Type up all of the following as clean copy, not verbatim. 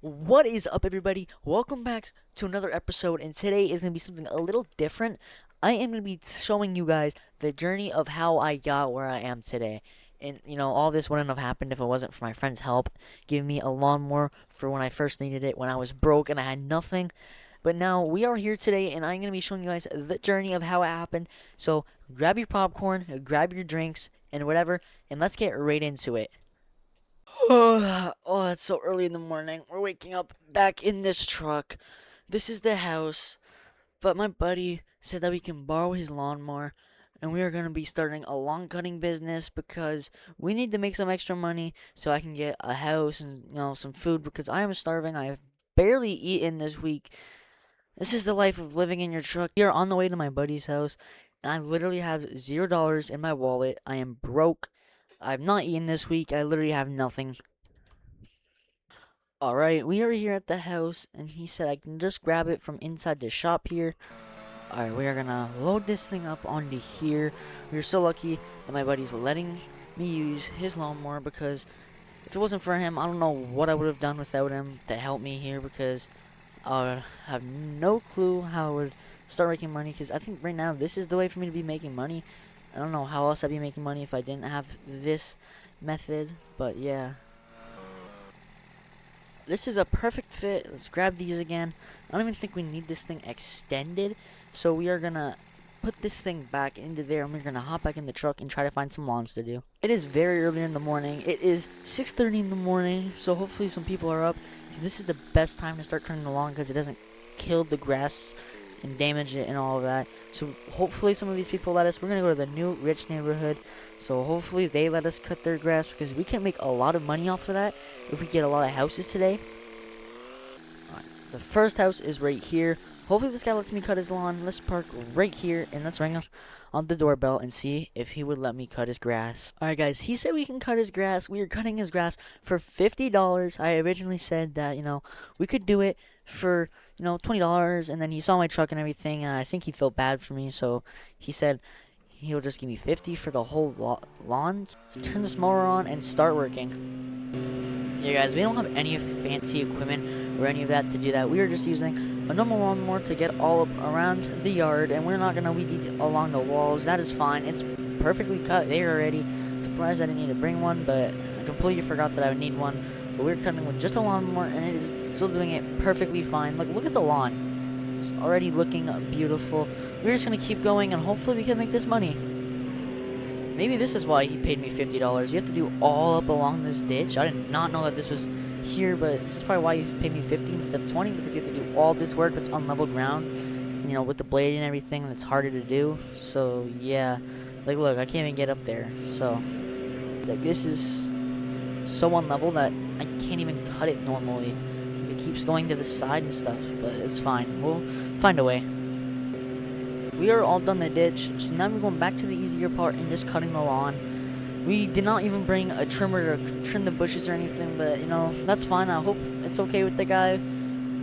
What is up, everybody? Welcome back to another episode, and today is going to be something a little different. I am going to be showing you guys the journey of how I got where I am today. And, all this wouldn't have happened if it wasn't for my friend's help, giving me a lawnmower for when I first needed it, when I was broke and I had nothing. But now we are here today, and I'm going to be showing you guys the journey of how it happened. So grab your popcorn, grab your drinks, and whatever, and let's get right into it. Oh, it's so early in the morning. We're waking up back in this truck. This is the house, but my buddy said that we can borrow his lawnmower, and we are going to be starting a lawn cutting business because we need to make some extra money so I can get a house and, some food because I am starving. I have barely eaten this week. This is the life of living in your truck. We are on the way to my buddy's house, and I literally have $0 in my wallet. I am broke. I've not eaten this week. I literally have nothing. Alright, we are here at the house, and he said I can just grab it from inside the shop here. Alright, we are gonna load this thing up onto here. We are so lucky that my buddy's letting me use his lawnmower because if it wasn't for him, I don't know what I would have done without him to help me here because I would have no clue how I would start making money because I think right now this is the way for me to be making money. I don't know how else I'd be making money if I didn't have this method, but yeah. This is a perfect fit. Let's grab these again. I don't even think we need this thing extended. So we are gonna put this thing back into there and we're gonna hop back in the truck and try to find some lawns to do. It is very early in the morning. It is 6:30 in the morning. So hopefully some people are up because this is the best time to start cutting the lawn because it doesn't kill the grass and damage it and all of that. So hopefully some of these people let us. We're gonna go to the new rich neighborhood. So hopefully they let us cut their grass because we can make a lot of money off of that if we get a lot of houses today. Alright, the first house is right here. Hopefully this guy lets me cut his lawn. Let's park right here and let's ring on the doorbell and see if he would let me cut his grass. Alright guys, he said we can cut his grass. We are cutting his grass for $50. I originally said that, we could do it for, $20 and then he saw my truck and everything and I think he felt bad for me, so he said he'll just give me 50 for the whole lawn. So turn this mower on and start working. Yeah, guys, we don't have any fancy equipment or any of that to do that. We are just using a normal lawnmower to get all up around the yard, and we're not gonna weed eat along the walls. That is fine. It's perfectly cut there already. Surprised I didn't need to bring one, but I completely forgot that I would need one. But we're cutting with just a lawnmower, and it is still doing it perfectly fine. Look at the lawn. It's already looking beautiful. We're just gonna keep going, and hopefully we can make this money. Maybe this is why he paid me $50. You have to do all up along this ditch. I did not know that this was here, but this is probably why you paid me 50 instead of 20 because you have to do all this work with unlevel ground. And, with the blade and everything, it's harder to do. So yeah, look, I can't even get up there. So this is so unlevel that I can't even cut it normally. It keeps going to the side and stuff, but it's fine. We'll find a way. We are all done the ditch, so now we're going back to the easier part and just cutting the lawn. We did not even bring a trimmer to trim the bushes or anything, but that's fine. I hope it's okay with the guy.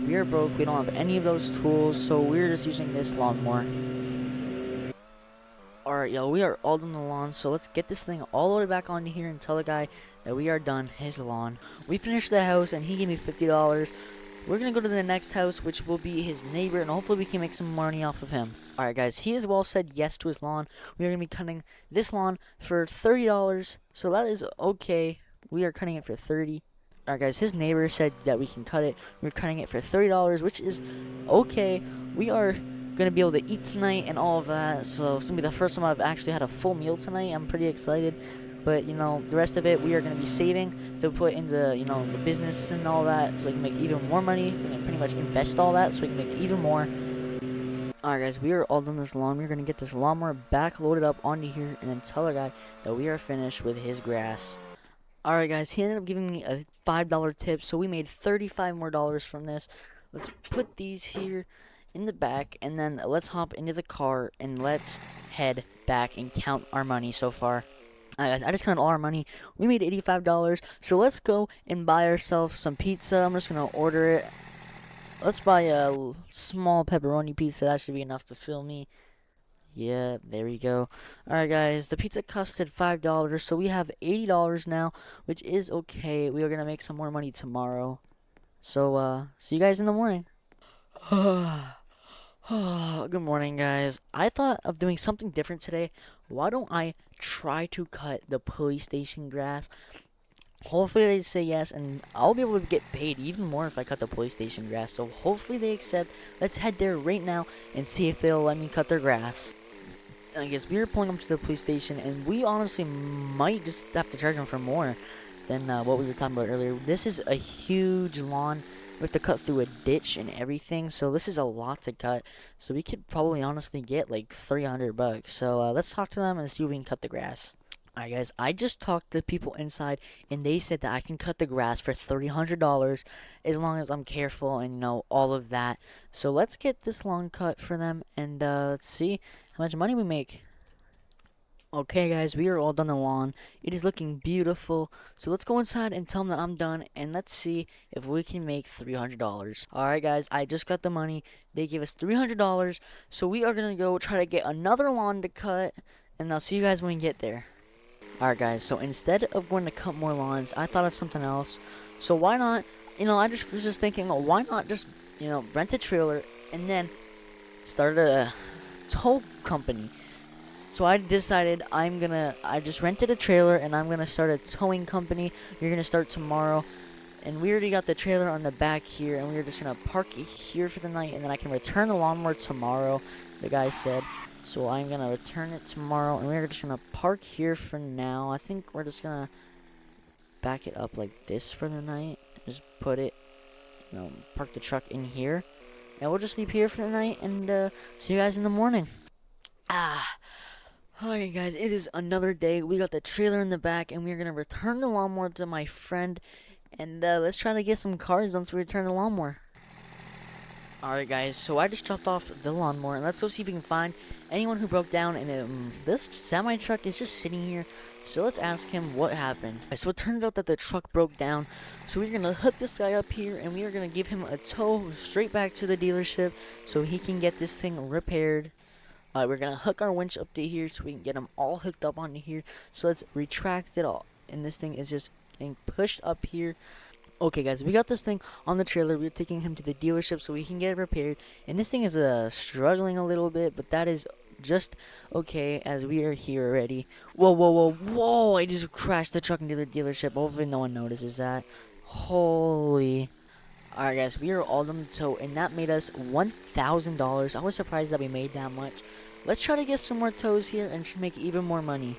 We are broke, we don't have any of those tools, so we're just using this lawnmower. Alright, yo, we are all done the lawn, so let's get this thing all the way back onto here and tell the guy that we are done his lawn. We finished the house and he gave me $50. We're gonna go to the next house, which will be his neighbor, and hopefully we can make some money off of him. Alright guys, he as well said yes to his lawn. We are gonna be cutting this lawn for $30, so that is okay. We are cutting it for $30. Alright guys, his neighbor said that we can cut it. We're cutting it for $30, which is okay. We are gonna be able to eat tonight and all of that, so it's gonna be the first time I've actually had a full meal tonight. I'm pretty excited. But, the rest of it, we are going to be saving to put into, the business and all that so we can make even more money. We're going to pretty much invest all that so we can make even more. Alright, guys, we are all done this lawn. We're going to get this lawnmower back loaded up onto here and then tell the guy that we are finished with his grass. Alright, guys, he ended up giving me a $5 tip, so we made $35 more from this. Let's put these here in the back, and then let's hop into the car and let's head back and count our money so far. Alright guys, I just counted all our money. We made $85, so let's go and buy ourselves some pizza. I'm just gonna order it. Let's buy a small pepperoni pizza. That should be enough to fill me. Yeah, there we go. Alright guys, the pizza costed $5, so we have $80 now, which is okay. We are gonna make some more money tomorrow. So, see you guys in the morning. Good morning, guys. I thought of doing something different today. Why don't I try to cut the police station grass? Hopefully they say yes, and I'll be able to get paid even more if I cut the police station grass. So hopefully they accept. Let's head there right now and see if they'll let me cut their grass. I guess we are pulling up to the police station, and we honestly might just have to charge them for more than what we were talking about earlier. This is a huge lawn. We have to cut through a ditch and everything, so this is a lot to cut. So we could probably honestly get like 300 bucks. So let's talk to them and see if we can cut the grass. Alright guys, I just talked to people inside and they said that I can cut the grass for $300 as long as I'm careful and all of that. So let's get this lawn cut for them and let's see how much money we make. Okay guys, we are all done the lawn. It is looking beautiful. So let's go inside and tell them that I'm done and let's see if we can make $300. Alright guys, I just got the money. They gave us $300. So we are going to go try to get another lawn to cut and I'll see you guys when we get there. Alright guys, so instead of going to cut more lawns, I thought of something else. So why not, I just was just thinking, oh, why not just, rent a trailer and then start a tow company. So I decided I just rented a trailer and I'm gonna start a towing company. You're gonna start tomorrow. And we already got the trailer on the back here and we're just gonna park it here for the night and then I can return the lawnmower tomorrow, the guy said. So I'm gonna return it tomorrow and we're just gonna park here for now. I think we're just gonna back it up like this for the night. Just put it, park the truck in here. And we'll just sleep here for the night and see you guys in the morning. Alright guys, it is another day. We got the trailer in the back and we're gonna return the lawnmower to my friend. And let's try to get some cars once we return the lawnmower. Alright guys, so I just dropped off the lawnmower and let's go see if we can find anyone who broke down. And this semi-truck is just sitting here. So let's ask him what happened. So it turns out that the truck broke down. So we're gonna hook this guy up here and we are gonna give him a tow straight back to the dealership so he can get this thing repaired. We're gonna hook our winch up to here so we can get them all hooked up onto here. So let's retract it all. And this thing is just getting pushed up here. Okay guys, we got this thing on the trailer. We're taking him to the dealership so we can get it repaired. And this thing is struggling a little bit, but that is just okay as we are here already. Whoa, whoa, whoa, whoa! I just crashed the truck into the dealership. Hopefully no one notices that. Holy. Alright guys, we are all done the tow and that made us $1,000. I was surprised that we made that much. Let's try to get some more tows here and make even more money.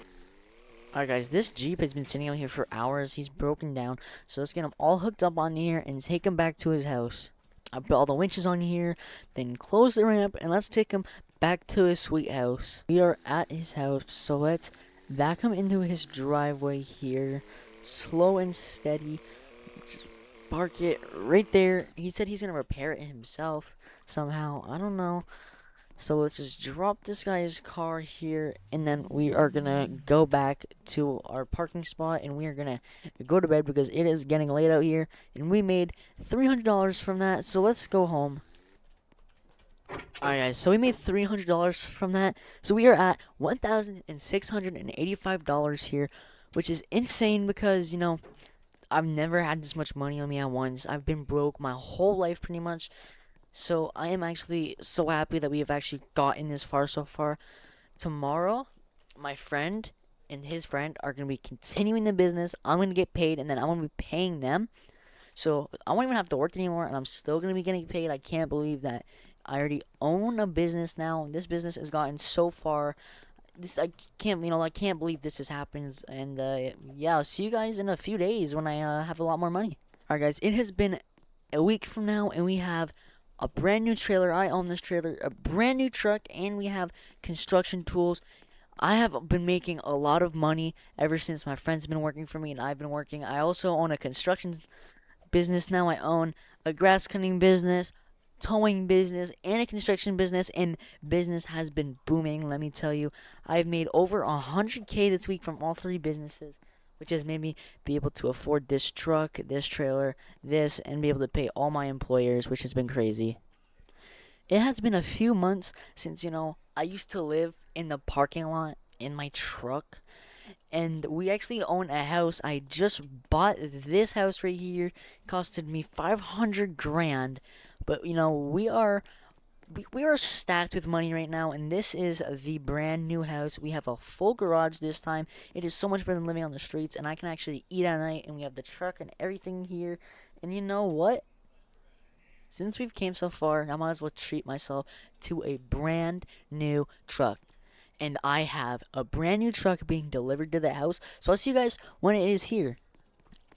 Alright guys, this Jeep has been sitting out here for hours. He's broken down. So let's get him all hooked up on here and take him back to his house. I put all the winches on here, then close the ramp, and let's take him back to his sweet house. We are at his house, so let's back him into his driveway here. Slow and steady. Just park it right there. He said he's going to repair it himself somehow. I don't know. So let's just drop this guy's car here, and then we are gonna go back to our parking spot, and we are gonna go to bed because it is getting late out here, and we made $300 from that. So let's go home. Alright guys, so we made $300 from that. So we are at $1,685 here, which is insane because, I've never had this much money on me at once. I've been broke my whole life pretty much. So I am actually so happy that we have actually gotten this far so far. Tomorrow, my friend and his friend are going to be continuing the business. I'm going to get paid and then I'm going to be paying them. So I won't even have to work anymore and I'm still going to be getting paid. I can't believe that I already own a business now. This business has gotten so far. I can't believe this has happened. And yeah, I'll see you guys in a few days when I have a lot more money. Alright guys, it has been a week from now and we have a brand new trailer. I own this trailer, a brand new truck, and we have construction tools. I have been making a lot of money ever since my friend's been working for me and I've been working. I also own a construction business now. I own a grass cutting business, towing business, and a construction business, and business has been booming, let me tell you. I've made over 100K this week from all three businesses, which has made me be able to afford this truck, this trailer, this, and be able to pay all my employers, which has been crazy. It has been a few months since, I used to live in the parking lot in my truck, and we actually own a house. I just bought this house right here. It costed me 500 grand, but we are stacked with money right now, and this is the brand new house. We have a full garage this time. It is so much better than living on the streets, and I can actually eat at night, and we have the truck and everything here. And you know what? Since we've came so far, I might as well treat myself to a brand new truck. And I have a brand new truck being delivered to the house. So I'll see you guys when it is here.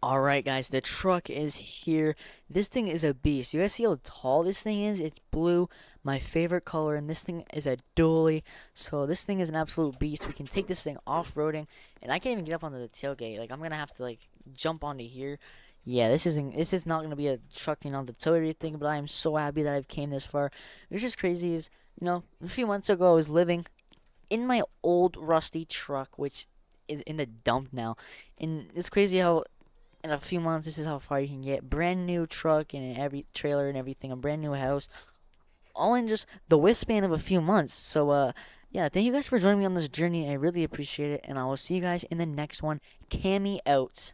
Alright guys, the truck is here. This thing is a beast. You guys see how tall this thing is? It's blue, my favorite color, and this thing is a dually. So this thing is an absolute beast. We can take this thing off-roading, and I can't even get up onto the tailgate. Like, I'm gonna have to like jump onto here. Yeah, this is not gonna be a truck, on the tow everything, but I am so happy that I've came this far. Which is crazy is, a few months ago I was living in my old rusty truck, which is in the dump now. And it's crazy how in a few months this is how far you can get. Brand new truck and every trailer and everything, a brand new house, all in just the span of a few months. So yeah, thank you guys for joining me on this journey. I really appreciate it, and I will see you guys in the next one. Cammy out.